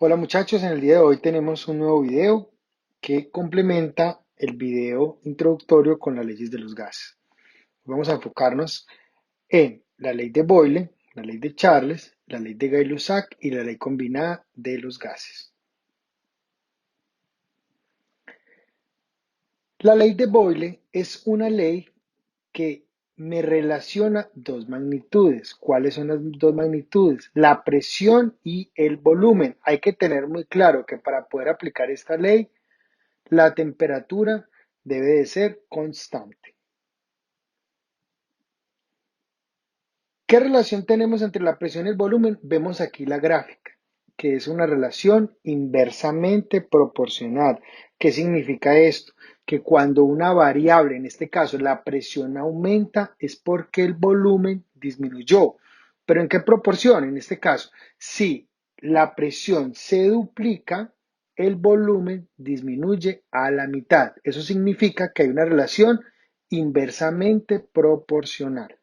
Hola muchachos, en el día de hoy tenemos un nuevo video que complementa el video introductorio con las leyes de los gases. Vamos a enfocarnos en la ley de Boyle, la ley de Charles, la ley de Gay-Lussac y la ley combinada de los gases. La ley de Boyle es una ley que me relaciona dos magnitudes. ¿Cuáles son las dos magnitudes? La presión y el volumen. Hay que tener muy claro que para poder aplicar esta ley, la temperatura debe de ser constante. ¿Qué relación tenemos entre la presión y el volumen? Vemos aquí la gráfica, que es una relación inversamente proporcional. ¿Qué significa esto? Que cuando una variable, en este caso la presión aumenta, es porque el volumen disminuyó. ¿Pero en qué proporción? En este caso, si la presión se duplica, el volumen disminuye a la mitad. Eso significa que hay una relación inversamente proporcional.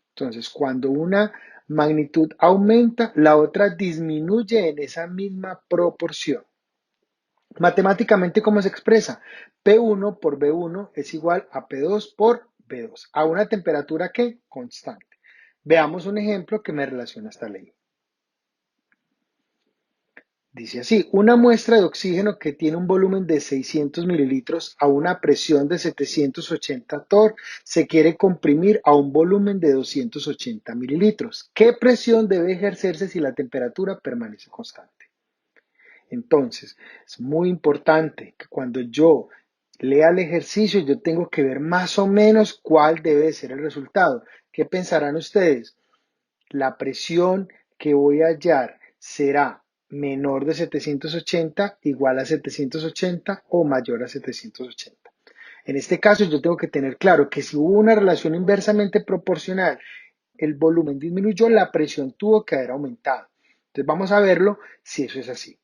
Entonces, cuando una magnitud aumenta, la otra disminuye en esa misma proporción. Matemáticamente, ¿cómo se expresa? P1 por B1 es igual a P2 por B2, a una temperatura que constante. Veamos un ejemplo que me relaciona esta ley. Dice así, una muestra de oxígeno que tiene un volumen de 600 mililitros a una presión de 780 torr se quiere comprimir a un volumen de 280 mililitros. ¿Qué presión debe ejercerse si la temperatura permanece constante? Entonces, es muy importante que cuando yo lea el ejercicio, yo tengo que ver más o menos cuál debe ser el resultado. ¿Qué pensarán ustedes? La presión que voy a hallar será menor de 780, igual a 780 o mayor a 780. En este caso yo tengo que tener claro que si hubo una relación inversamente proporcional, el volumen disminuyó, la presión tuvo que haber aumentado. Entonces vamos a verlo si eso es así.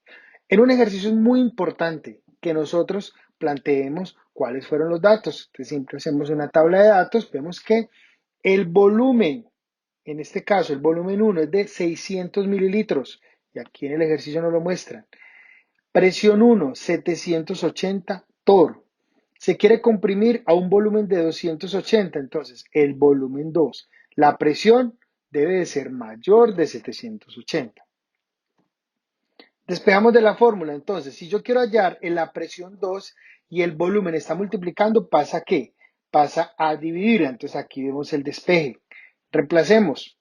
En un ejercicio es muy importante que nosotros planteemos cuáles fueron los datos. Entonces siempre hacemos una tabla de datos, vemos que el volumen, en este caso el volumen 1 es de 600 mililitros y aquí en el ejercicio nos lo muestran. Presión 1, 780 torr. Se quiere comprimir a un volumen de 280, entonces el volumen 2, la presión debe de ser mayor de 780. Despejamos de la fórmula, entonces, si yo quiero hallar en la presión 2 y el volumen está multiplicando, ¿pasa qué? Pasa a dividir, entonces aquí vemos el despeje. Reemplacemos.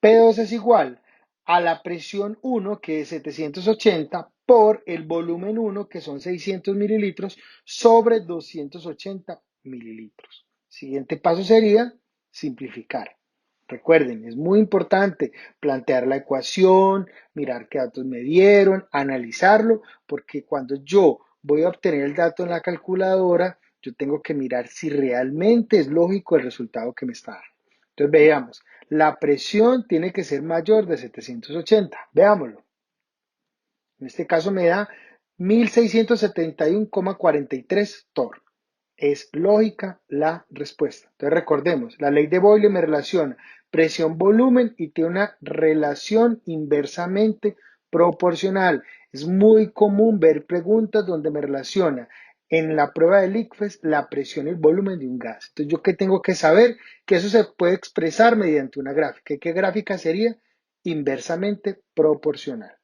P2 es igual a la presión 1, que es 780, por el volumen 1, que son 600 mililitros, sobre 280 mililitros. Siguiente paso sería simplificar. Recuerden, es muy importante plantear la ecuación, mirar qué datos me dieron, analizarlo, porque cuando yo voy a obtener el dato en la calculadora, yo tengo que mirar si realmente es lógico el resultado que me está dando. Entonces veamos, la presión tiene que ser mayor de 780. Veámoslo. En este caso me da 1671,43 torr. Es lógica la respuesta. Entonces recordemos, la ley de Boyle me relaciona presión-volumen y tiene una relación inversamente proporcional. Es muy común ver preguntas donde me relaciona en la prueba del ICFES la presión y el volumen de un gas. Entonces, ¿yo qué tengo que saber? Que eso se puede expresar mediante una gráfica. ¿Y qué gráfica sería? Inversamente proporcional.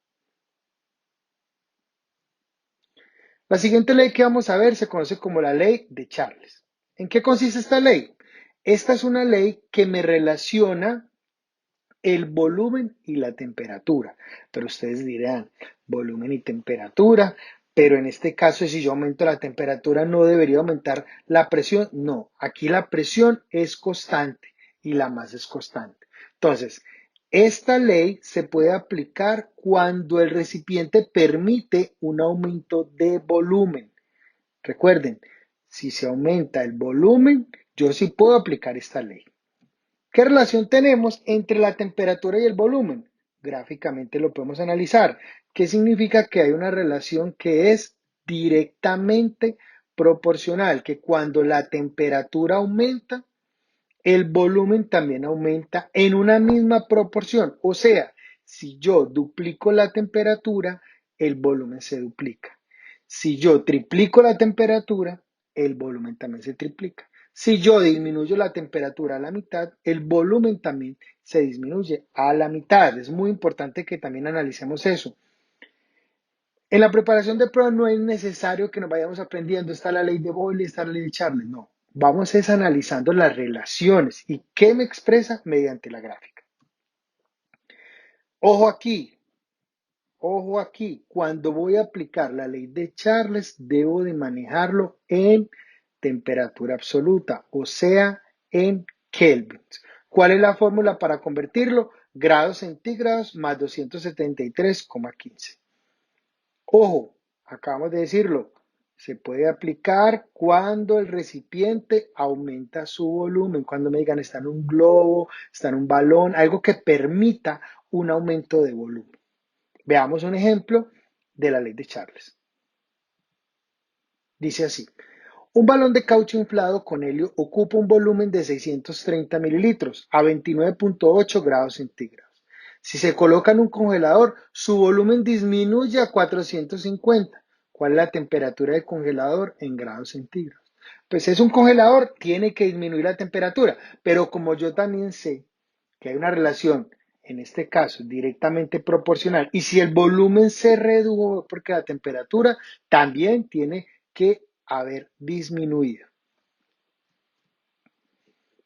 La siguiente ley que vamos a ver se conoce como la ley de Charles. ¿En qué consiste esta ley? Esta es una ley que me relaciona el volumen y la temperatura. Pero ustedes dirán, volumen y temperatura, pero en este caso si yo aumento la temperatura no debería aumentar la presión. No, aquí la presión es constante y la masa es constante. Entonces, esta ley se puede aplicar cuando el recipiente permite un aumento de volumen. Recuerden, si se aumenta el volumen, yo sí puedo aplicar esta ley. ¿Qué relación tenemos entre la temperatura y el volumen? Gráficamente lo podemos analizar. ¿Qué significa? Que hay una relación que es directamente proporcional, que cuando la temperatura aumenta, el volumen también aumenta en una misma proporción. O sea, Si yo duplico la temperatura, el volumen se duplica. Si yo triplico la temperatura, el volumen también se triplica. Si yo disminuyo la temperatura a la mitad, el volumen también se disminuye a la mitad. Es muy importante que también analicemos eso. En la preparación de pruebas no es necesario que nos vayamos aprendiendo, está la ley de Boyle, está la ley de Charles, no. Vamos es analizando las relaciones y qué me expresa mediante la gráfica. Ojo aquí, ojo aquí, cuando voy a aplicar la ley de Charles, debo de manejarlo en temperatura absoluta, o sea, en kelvins. ¿Cuál es la fórmula para convertirlo? Grados centígrados más 273,15. Ojo, acabamos de decirlo, se puede aplicar cuando el recipiente aumenta su volumen, cuando me digan está en un globo, está en un balón, algo que permita un aumento de volumen. Veamos un ejemplo de la ley de Charles. Dice así, un balón de caucho inflado con helio ocupa un volumen de 630 mililitros a 29,8 grados centígrados. Si se coloca en un congelador, su volumen disminuye a 450. ¿Cuál es la temperatura del congelador en grados centígrados? Pues es un congelador, tiene que disminuir la temperatura, pero como yo también sé que hay una relación, en este caso, directamente proporcional, y si el volumen se redujo porque la temperatura también tiene que haber disminuido.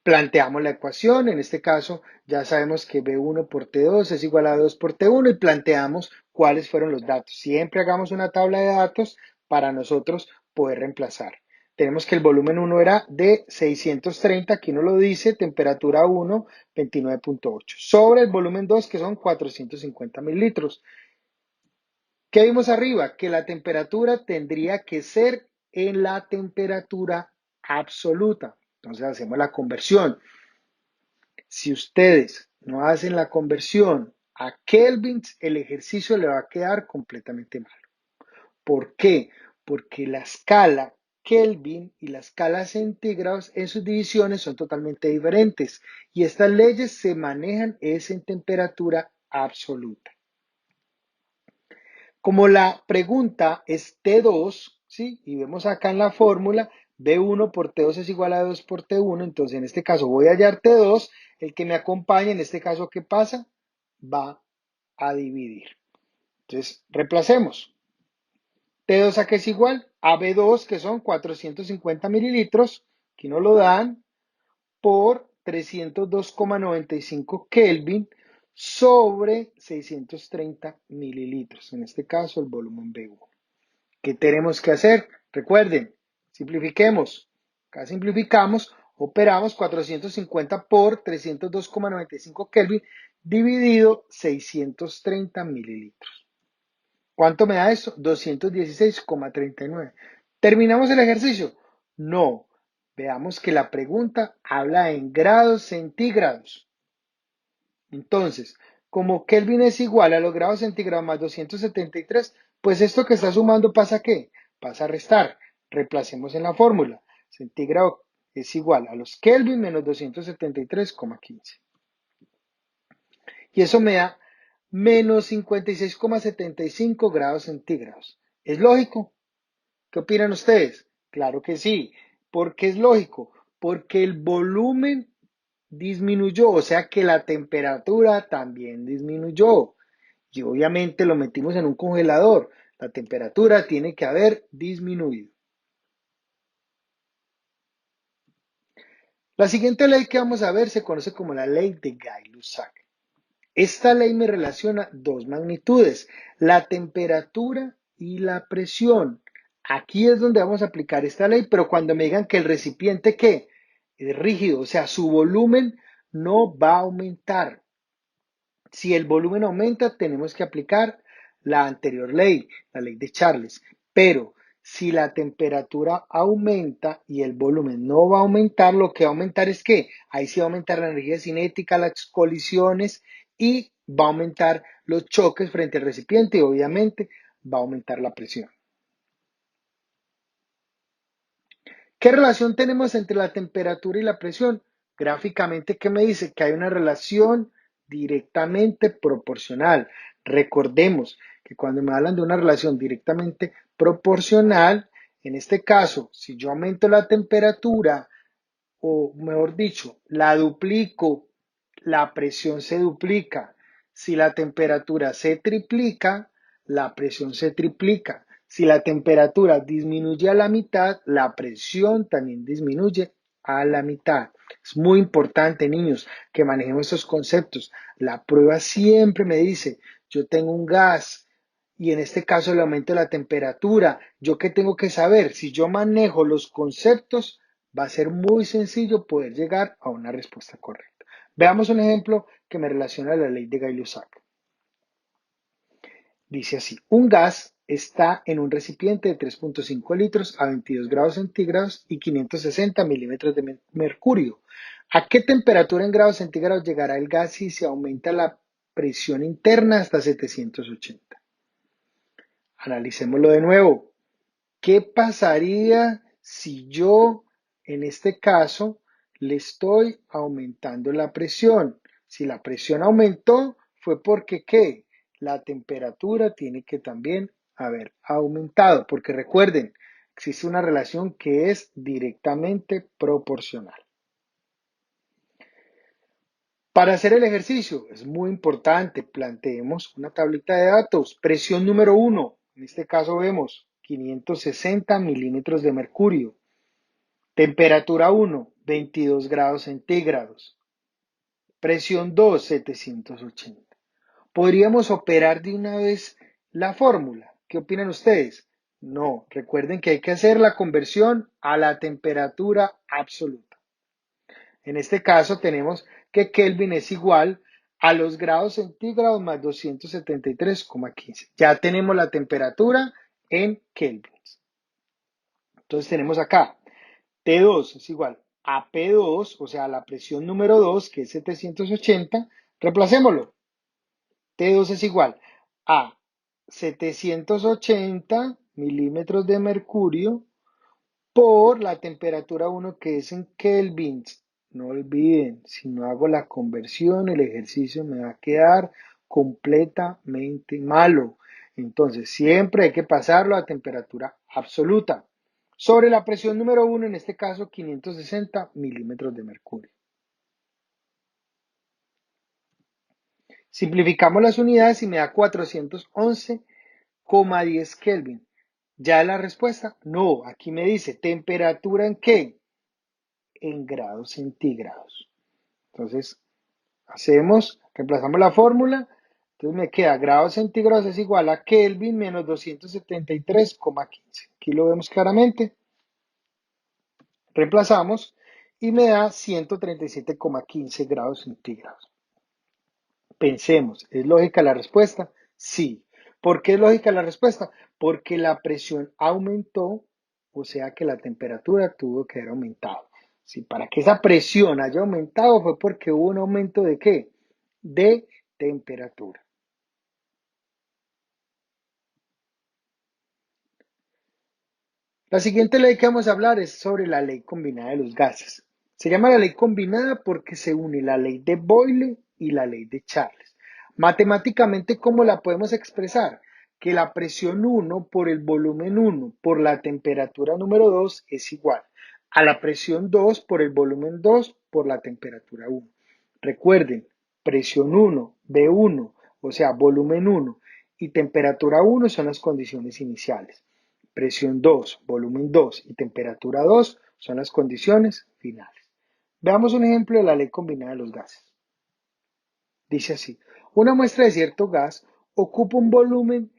Planteamos la ecuación, en este caso ya sabemos que B1 por T2 es igual a 2 por T1 y planteamos cuáles fueron los datos. Siempre hagamos una tabla de datos para nosotros poder reemplazar. Tenemos que el volumen 1 era de 630, aquí no lo dice, temperatura 1, 29,8, sobre el volumen 2 que son 450 mililitros. ¿Qué vimos arriba? Que la temperatura tendría que ser en la temperatura absoluta. Entonces hacemos la conversión. Si ustedes no hacen la conversión a kelvins, el ejercicio le va a quedar completamente malo. ¿Por qué? Porque la escala Kelvin y la escala centígrados en sus divisiones son totalmente diferentes y estas leyes se manejan es en temperatura absoluta. Como la pregunta es T2, ¿sí? Y vemos acá en la fórmula, B1 por T2 es igual a 2 por T1, entonces en este caso voy a hallar T2, el que me acompaña, en este caso, ¿qué pasa? Va a dividir. Entonces, reemplacemos. T2 a qué es igual a B2, que son 450 mililitros, aquí no lo dan, por 302,95 Kelvin sobre 630 mililitros. En este caso, el volumen B1. ¿Qué tenemos que hacer? Recuerden, simplifiquemos. Acá simplificamos, operamos 450 por 302,95 Kelvin dividido 630 mililitros. ¿Cuánto me da eso? 216,39. ¿Terminamos el ejercicio? No. Veamos que la pregunta habla en grados centígrados. Entonces, como Kelvin es igual a los grados centígrados más 273, pues esto que está sumando pasa ¿a qué? Pasa a restar. Reemplacemos en la fórmula. Centígrado es igual a los Kelvin menos 273,15. Y eso me da menos 56,75 grados centígrados. ¿Es lógico? ¿Qué opinan ustedes? Claro que sí. ¿Por qué es lógico? Porque el volumen disminuyó, o sea que la temperatura también disminuyó. Y obviamente lo metimos en un congelador. La temperatura tiene que haber disminuido. La siguiente ley que vamos a ver se conoce como la ley de Gay-Lussac. Esta ley me relaciona dos magnitudes, la temperatura y la presión. Aquí es donde vamos a aplicar esta ley, pero cuando me digan que el recipiente ¿qué? Es rígido, o sea, su volumen no va a aumentar. Si el volumen aumenta, tenemos que aplicar la anterior ley, la ley de Charles. Pero si la temperatura aumenta y el volumen no va a aumentar, lo que va a aumentar es que ahí sí va a aumentar la energía cinética, las colisiones y va a aumentar los choques frente al recipiente y obviamente va a aumentar la presión. ¿Qué relación tenemos entre la temperatura y la presión? Gráficamente, ¿qué me dice? Que hay una relación directamente proporcional. Recordemos que cuando me hablan de una relación directamente proporcional, en este caso, si yo aumento la temperatura, o mejor dicho, la duplico, la presión se duplica. Si la temperatura se triplica, la presión se triplica. Si la temperatura disminuye a la mitad, la presión también disminuye a la mitad. Es muy importante, niños, que manejemos estos conceptos. La prueba siempre me dice, yo tengo un gas y en este caso le aumento la temperatura. ¿Yo qué tengo que saber? Si yo manejo los conceptos, va a ser muy sencillo poder llegar a una respuesta correcta. Veamos un ejemplo que me relaciona a la ley de Gay-Lussac. Dice así, un gas está en un recipiente de 3.5 litros a 22 grados centígrados y 560 milímetros de mercurio. ¿A qué temperatura en grados centígrados llegará el gas si se aumenta la presión interna hasta 780? Analicémoslo de nuevo. ¿Qué pasaría si yo, en este caso, le estoy aumentando la presión? Si la presión aumentó, fue porque ¿qué? La temperatura tiene que también haber aumentado, porque recuerden, existe una relación que es directamente proporcional. Para hacer el ejercicio es muy importante, planteemos una tablita de datos. Presión número 1, en este caso vemos 560 milímetros de mercurio. Temperatura 1, 22 grados centígrados. Presión 2, 780. ¿Podríamos operar de una vez la fórmula? ¿Qué opinan ustedes? No, recuerden que hay que hacer la conversión a la temperatura absoluta. En este caso tenemos que Kelvin es igual a los grados centígrados más 273,15. Ya tenemos la temperatura en kelvins. Entonces tenemos acá T2 es igual a P2, o sea, la presión número 2, que es 780, reemplacémoslo. T2 es igual a 780 milímetros de mercurio por la temperatura 1, que es en kelvins. No olviden, si no hago la conversión, el ejercicio me va a quedar completamente malo. Entonces, siempre hay que pasarlo a temperatura absoluta. Sobre la presión número 1, en este caso 560 milímetros de mercurio. Simplificamos las unidades y me da 411,10 Kelvin. ¿Ya es la respuesta? No, aquí me dice temperatura en qué? En grados centígrados. Entonces, reemplazamos la fórmula. Entonces me queda grados centígrados es igual a Kelvin menos 273,15. Aquí lo vemos claramente. Reemplazamos y me da 137,15 grados centígrados. Pensemos, ¿es lógica la respuesta? Sí. ¿Por qué es lógica la respuesta? Porque la presión aumentó, o sea que la temperatura tuvo que haber aumentado. Si para que esa presión haya aumentado fue porque hubo un aumento de ¿qué? De temperatura. La siguiente ley que vamos a hablar es sobre la ley combinada de los gases. Se llama la ley combinada porque se une la ley de Boyle y la ley de Charles. Matemáticamente, ¿cómo la podemos expresar? Que la presión 1 por el volumen 1 por la temperatura número 2 es igual a la presión 2 por el volumen 2 por la temperatura 1. Recuerden, presión 1, B1, o sea, volumen 1 y temperatura 1 son las condiciones iniciales. Presión 2, volumen 2 y temperatura 2 son las condiciones finales. Veamos un ejemplo de la ley combinada de los gases. Dice así, una muestra de cierto gas ocupa un volumen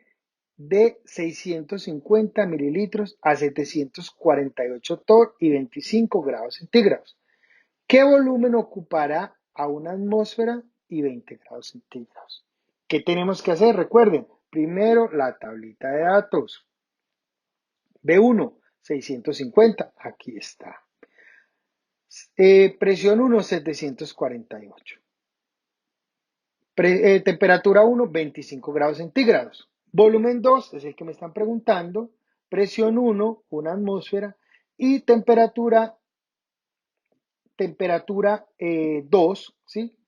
de 650 mililitros a 748 torr y 25 grados centígrados. ¿Qué volumen ocupará a una atmósfera y 20 grados centígrados? ¿Qué tenemos que hacer? Recuerden, primero la tablita de datos. B1, 650, aquí está. Presión 1, 748. Temperatura 1, 25 grados centígrados. Volumen 2 es el que me están preguntando. Presión 1, una atmósfera. Y temperatura 2, ¿sí?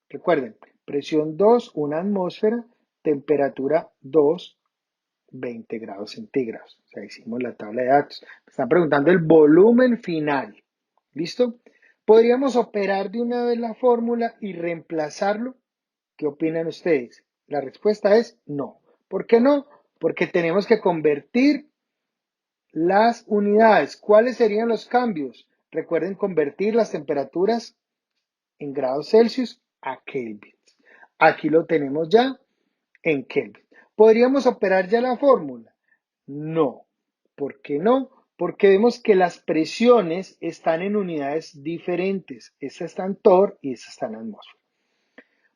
Recuerden, Presión 2, una atmósfera, temperatura 2, 20 grados centígrados. O sea, hicimos la tabla de datos. Me están preguntando el volumen final. ¿Listo? ¿Podríamos operar de una vez la fórmula y reemplazarlo? ¿Qué opinan ustedes? La respuesta es no. ¿Por qué no? Porque tenemos que convertir las unidades. ¿Cuáles serían los cambios? Recuerden convertir las temperaturas en grados Celsius a Kelvin. Aquí lo tenemos ya en Kelvin. ¿Podríamos operar ya la fórmula? No. ¿Por qué no? Porque vemos que las presiones están en unidades diferentes. Esta está en torr y esta está en atmósfera.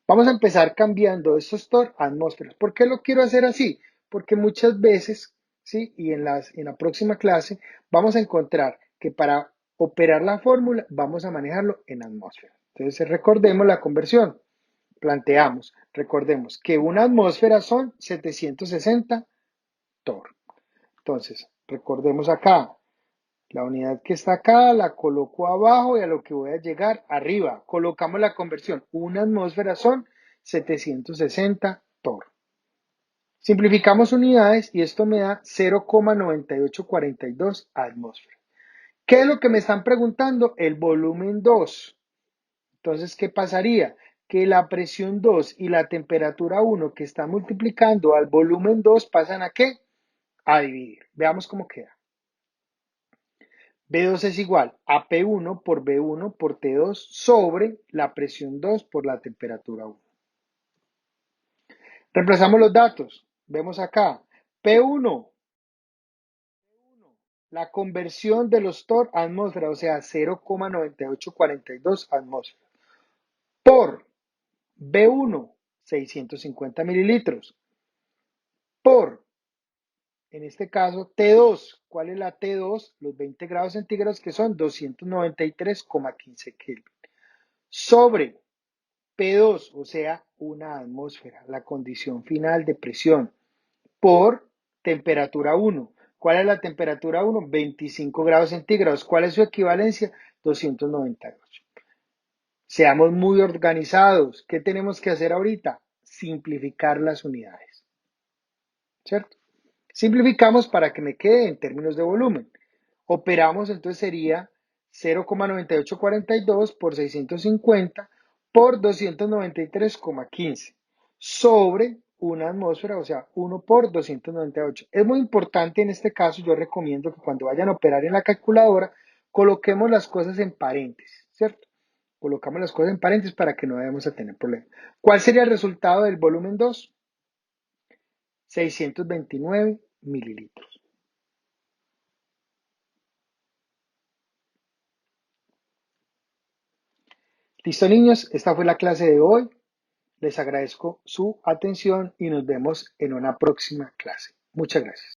Vamos a empezar cambiando estos torr a atmósferas. ¿Por qué lo quiero hacer así? Porque muchas veces, ¿sí? Y en la próxima clase vamos a encontrar que para operar la fórmula vamos a manejarlo en atmósfera. Entonces recordemos la conversión. Recordemos que una atmósfera son 760 torr. Entonces, recordemos acá, la unidad que está acá la coloco abajo y a lo que voy a llegar arriba. Colocamos la conversión. Una atmósfera son 760 torr. Simplificamos unidades y esto me da 0,9842 atmósferas. ¿Qué es lo que me están preguntando? El volumen 2. Entonces, ¿qué pasaría? Que la presión 2 y la temperatura 1 que está multiplicando al volumen 2 pasan ¿a qué? A dividir. Veamos cómo queda. B2 es igual a P1 por B1 por T2 sobre la presión 2 por la temperatura 1. Reemplazamos los datos. Vemos acá. P1, la conversión de los torr a atmósfera, o sea, 0,9842 atmósferas. Por B1, 650 mililitros. Por, en este caso, T2. ¿Cuál es la T2? Los 20 grados centígrados que son 293,15 Kelvin. Sobre P2, o sea, una atmósfera, la condición final de presión, por temperatura 1. ¿Cuál es la temperatura 1? 25 grados centígrados. ¿Cuál es su equivalencia? 298. Seamos muy organizados. ¿Qué tenemos que hacer ahorita? Simplificar las unidades. ¿Cierto? Simplificamos para que me quede en términos de volumen. Operamos, entonces sería 0,9842 por 650 por 293,15 sobre una atmósfera, o sea, 1 por 298. Es muy importante en este caso, yo recomiendo que cuando vayan a operar en la calculadora, coloquemos las cosas en paréntesis, ¿cierto? Colocamos las cosas en paréntesis para que no vayamos a tener problemas. ¿Cuál sería el resultado del volumen 2? 629 mililitros. Listo, niños, esta fue la clase de hoy. Les agradezco su atención y nos vemos en una próxima clase. Muchas gracias.